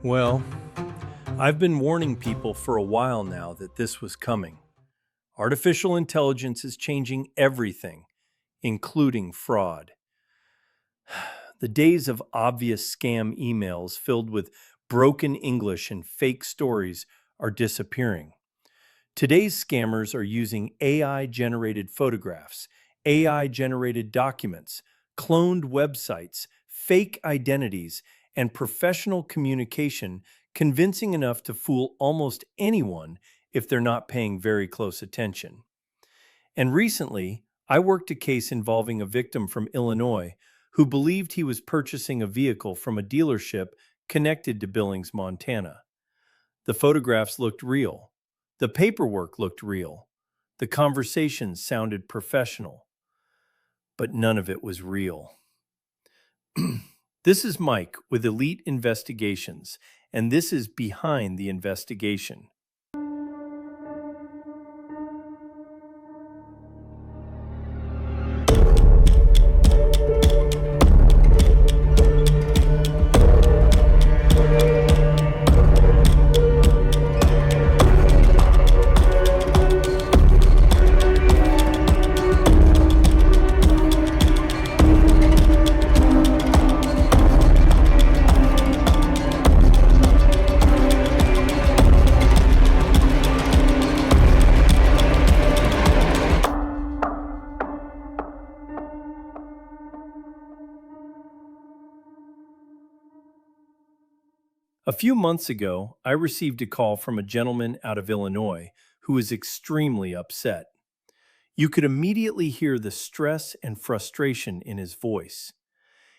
Well, I've been warning people for a while now that this was coming. Artificial intelligence is changing everything, including fraud. The days of obvious scam emails filled with broken English and fake stories are disappearing. Today's scammers are using AI generated photographs, AI generated documents, cloned websites, fake identities, and professional communication convincing enough to fool almost anyone if they're not paying very close attention. And recently, I worked a case involving a victim from Illinois who believed he was purchasing a vehicle from a dealership connected to Billings, Montana. The photographs looked real. The paperwork looked real. The conversations sounded professional. But none of it was real. This is Mike with Elite Investigations, and this is Behind the Investigation. A few months ago, I received a call from a gentleman out of Illinois who was extremely upset. You could immediately hear the stress and frustration in his voice.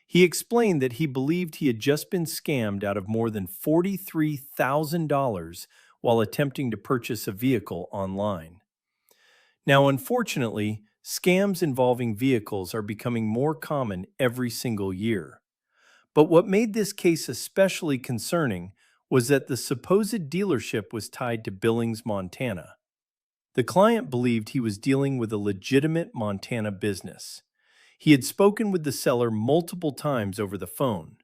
He explained that he believed he had just been scammed out of more than $43,000 while attempting to purchase a vehicle online. Now, unfortunately, scams involving vehicles are becoming more common every single year. But what made this case especially concerning was that the supposed dealership was tied to Billings, Montana. The client believed he was dealing with a legitimate Montana business. He had spoken with the seller multiple times over the phone.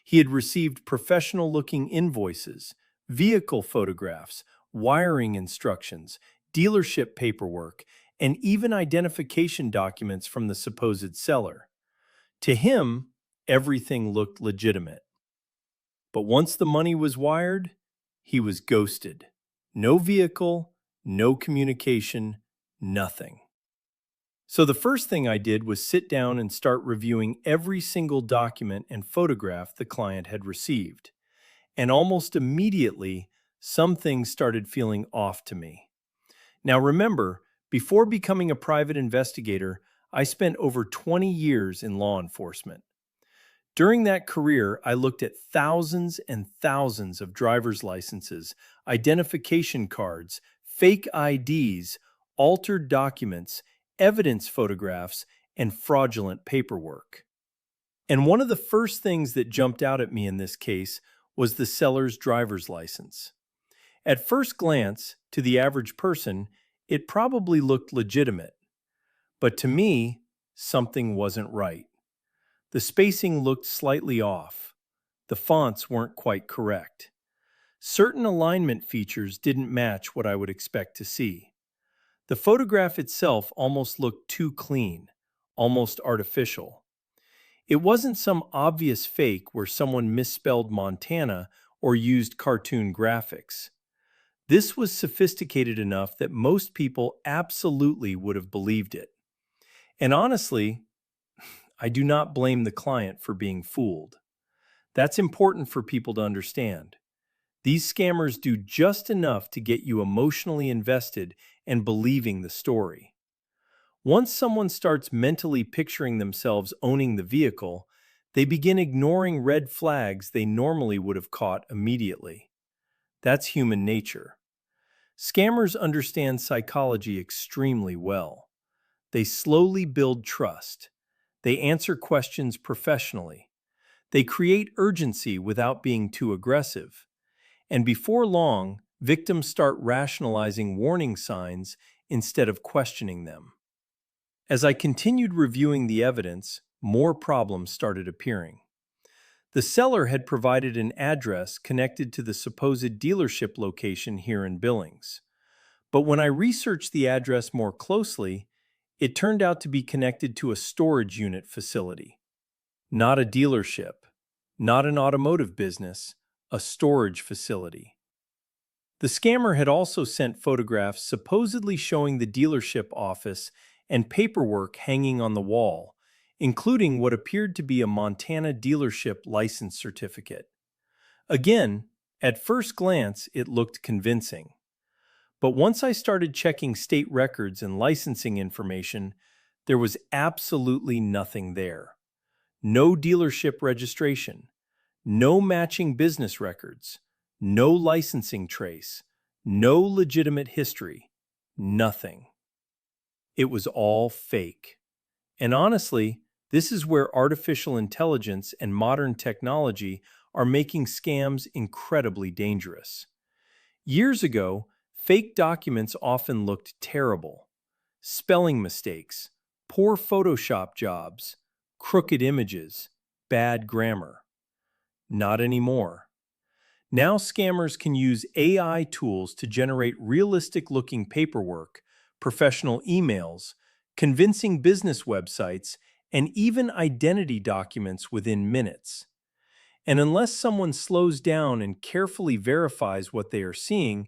He had received professional-looking invoices, vehicle photographs, wiring instructions, dealership paperwork, and even identification documents from the supposed seller. To him, everything looked legitimate. But once the money was wired, he was ghosted. No vehicle, no communication, nothing. So the first thing I did was sit down and start reviewing every single document and photograph the client had received. And almost immediately, some things started feeling off to me. Now remember, before becoming a private investigator, I spent over 20 years in law enforcement. During that career, I looked at thousands and thousands of driver's licenses, identification cards, fake IDs, altered documents, evidence photographs, and fraudulent paperwork. And one of the first things that jumped out at me in this case was the seller's driver's license. At first glance, to the average person, it probably looked legitimate. But to me, something wasn't right. The spacing looked slightly off. The fonts weren't quite correct. Certain alignment features didn't match what I would expect to see. The photograph itself almost looked too clean, almost artificial. It wasn't some obvious fake where someone misspelled Montana or used cartoon graphics. This was sophisticated enough that most people absolutely would have believed it. And honestly, I do not blame the client for being fooled. That's important for people to understand. These scammers do just enough to get you emotionally invested and believing the story. Once someone starts mentally picturing themselves owning the vehicle, they begin ignoring red flags they normally would have caught immediately. That's human nature. Scammers understand psychology extremely well. They slowly build trust. They answer questions professionally. They create urgency without being too aggressive. And before long, victims start rationalizing warning signs instead of questioning them. As I continued reviewing the evidence, more problems started appearing. The seller had provided an address connected to the supposed dealership location here in Billings. But when I researched the address more closely, it turned out to be connected to a storage unit facility. Not a dealership, not an automotive business, a storage facility. The scammer had also sent photographs supposedly showing the dealership office and paperwork hanging on the wall, including what appeared to be a Montana dealership license certificate. Again, at first glance, it looked convincing. But once I started checking state records and licensing information, there was absolutely nothing there. No dealership registration, no matching business records, no licensing trace, no legitimate history, nothing. It was all fake. And honestly, this is where artificial intelligence and modern technology are making scams incredibly dangerous. Years ago, fake documents often looked terrible. Spelling mistakes, poor Photoshop jobs, crooked images, bad grammar. Not anymore. Now scammers can use AI tools to generate realistic-looking paperwork, professional emails, convincing business websites, and even identity documents within minutes. And unless someone slows down and carefully verifies what they are seeing,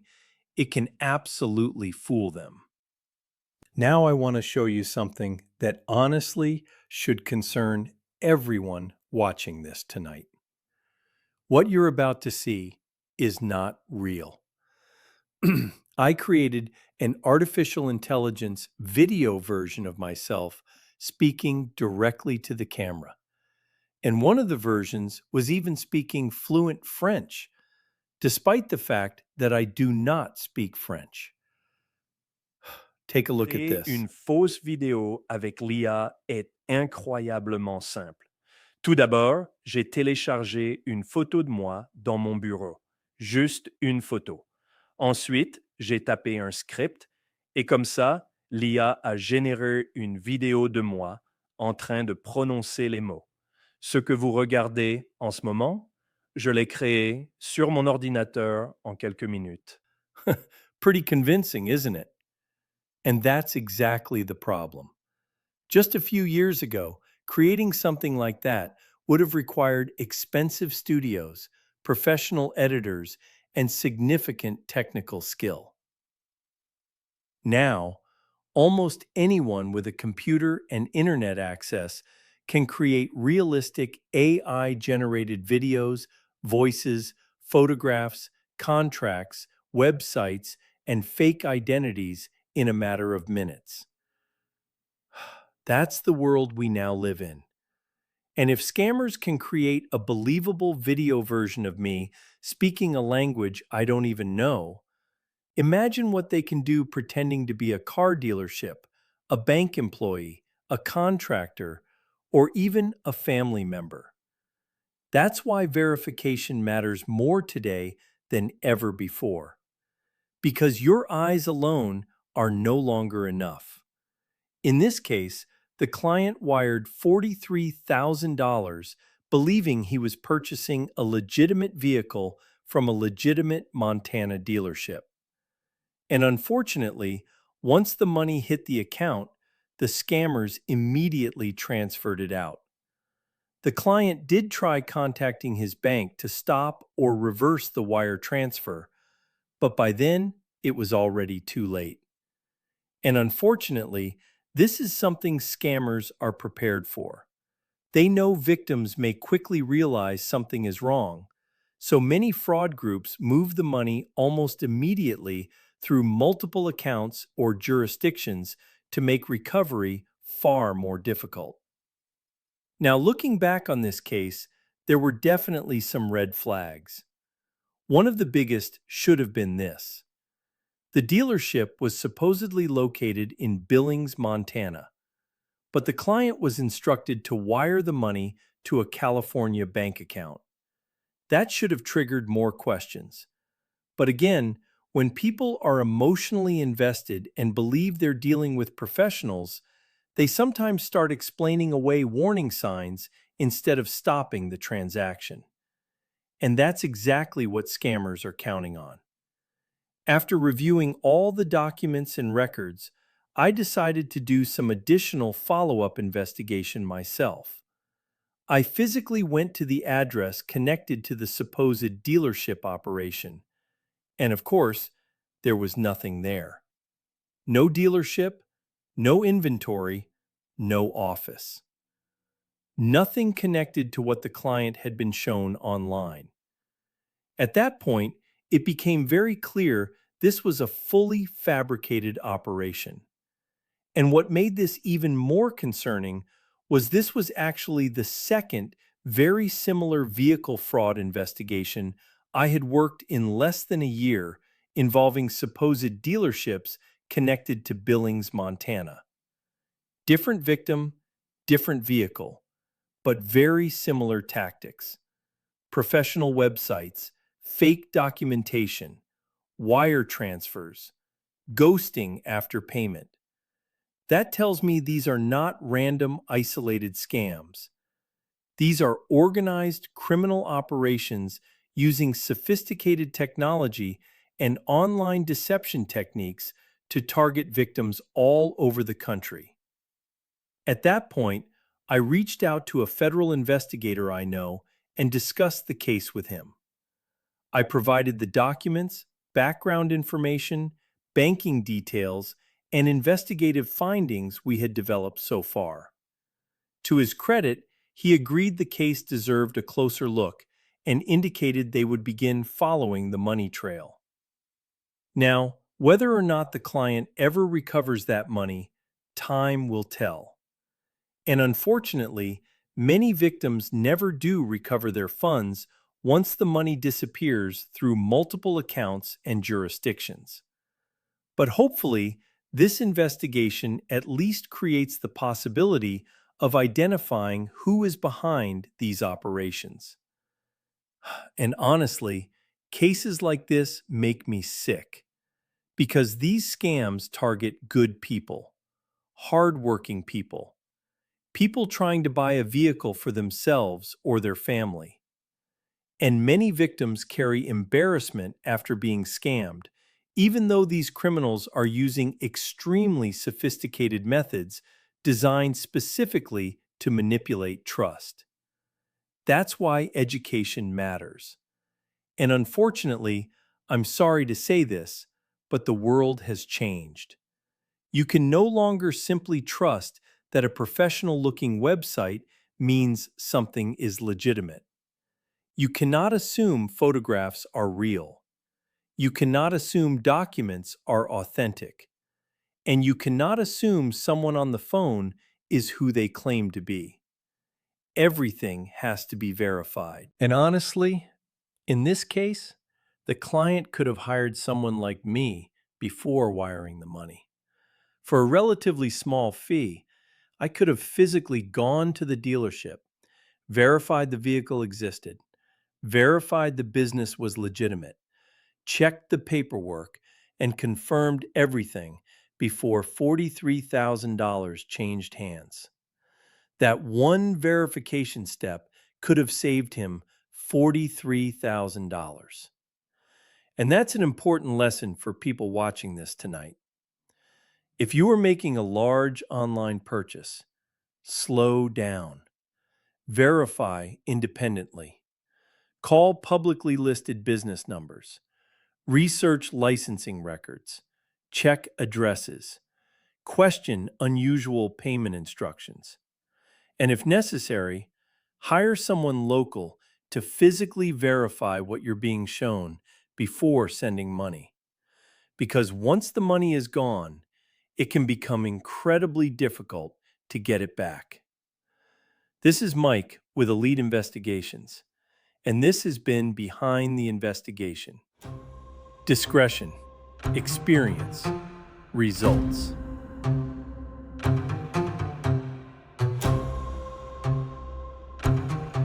it can absolutely fool them. Now I want to show you something that honestly should concern everyone watching this tonight. What you're about to see is not real. I created an artificial intelligence video version of myself speaking directly to the camera. And one of the versions was even speaking fluent French, despite the fact that I do not speak French. Take a look at Créer this. une fausse vidéo avec l'IA est incroyablement simple. Tout d'abord, j'ai téléchargé une photo de moi dans mon bureau. Juste une photo. Ensuite, j'ai tapé un script et comme ça, l'IA a généré une vidéo de moi en train de prononcer les mots. Ce que vous regardez en ce moment, je l'ai créé sur mon ordinateur en quelques minutes. Pretty convincing, isn't it? And that's exactly the problem. Just a few years ago, creating something like that would have required expensive studios, professional editors, and significant technical skill. Now, almost anyone with a computer and internet access can create realistic AI-generated videos, voices, photographs, contracts, websites, and fake identities in a matter of minutes. That's the world we now live in. And if scammers can create a believable video version of me speaking a language I don't even know, imagine what they can do pretending to be a car dealership, a bank employee, a contractor, or even a family member. That's why verification matters more today than ever before. Because your eyes alone are no longer enough. In this case, the client wired $43,000 believing he was purchasing a legitimate vehicle from a legitimate Montana dealership. And unfortunately, once the money hit the account, the scammers immediately transferred it out. The client did try contacting his bank to stop or reverse the wire transfer, but by then it was already too late. And unfortunately, this is something scammers are prepared for. They know victims may quickly realize something is wrong, so many fraud groups move the money almost immediately through multiple accounts or jurisdictions to make recovery far more difficult. Now, looking back on this case, there were definitely some red flags. One of the biggest should have been this. The dealership was supposedly located in Billings, Montana, but the client was instructed to wire the money to a California bank account. That should have triggered more questions. But again, when people are emotionally invested and believe they're dealing with professionals, they sometimes start explaining away warning signs instead of stopping the transaction. And that's exactly what scammers are counting on. After reviewing all the documents and records, I decided to do some additional follow-up investigation myself. I physically went to the address connected to the supposed dealership operation, and of course, there was nothing there. No dealership, no inventory, no office. Nothing connected to what the client had been shown online. At that point, it became very clear this was a fully fabricated operation. And what made this even more concerning was this was actually the second very similar vehicle fraud investigation I had worked in less than a year involving supposed dealerships connected to Billings, Montana. Different victim, different vehicle, but very similar tactics. Professional websites, fake documentation, wire transfers, ghosting after payment. That tells me these are not random, isolated scams. These are organized criminal operations using sophisticated technology and online deception techniques to target victims all over the country. At that point, I reached out to a federal investigator I know and discussed the case with him. I provided the documents, background information, banking details, and investigative findings we had developed so far. To his credit, he agreed the case deserved a closer look and indicated they would begin following the money trail. Now, whether or not the client ever recovers that money, time will tell. And unfortunately, many victims never do recover their funds once the money disappears through multiple accounts and jurisdictions. But hopefully, this investigation at least creates the possibility of identifying who is behind these operations. And honestly, cases like this make me sick because these scams target good people, hardworking people, people trying to buy a vehicle for themselves or their family. And many victims carry embarrassment after being scammed, even though these criminals are using extremely sophisticated methods designed specifically to manipulate trust. That's why education matters. And unfortunately, I'm sorry to say this, but the world has changed. You can no longer simply trust that a professional-looking website means something is legitimate. You cannot assume photographs are real. You cannot assume documents are authentic. And you cannot assume someone on the phone is who they claim to be. Everything has to be verified. And honestly, in this case, the client could have hired someone like me before wiring the money. For a relatively small fee, I could have physically gone to the dealership, verified the vehicle existed, verified the business was legitimate, checked the paperwork, and confirmed everything before $43,000 changed hands. That one verification step could have saved him $43,000. And that's an important lesson for people watching this tonight. If you are making a large online purchase, slow down. Verify independently. Call publicly listed business numbers. Research licensing records. Check addresses. Question unusual payment instructions. And if necessary, hire someone local to physically verify what you're being shown before sending money. Because once the money is gone, it can become incredibly difficult to get it back. This is Mike with Elite Investigations, and this has been Behind the Investigation. Discretion, experience, results.